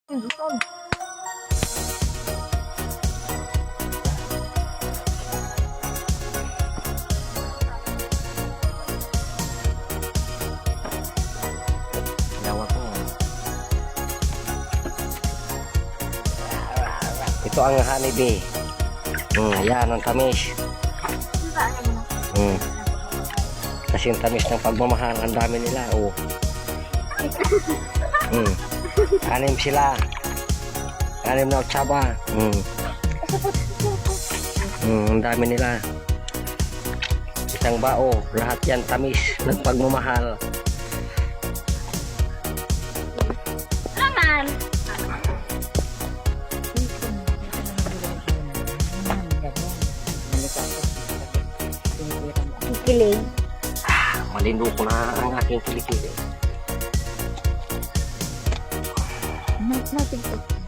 Luzon. Yawa ko. Ito ang honeybee. Yan ang tamis. Kasi yung tamis ng pagmamahal, ang dami nila. Oh. Anim sila. Anim na otsaba. Ang dami nila. Isang bao. Lahat yan tamis ng pagmamahal. Naman. Kikiling. Malindoko na ang aking kilikili. Natin ito.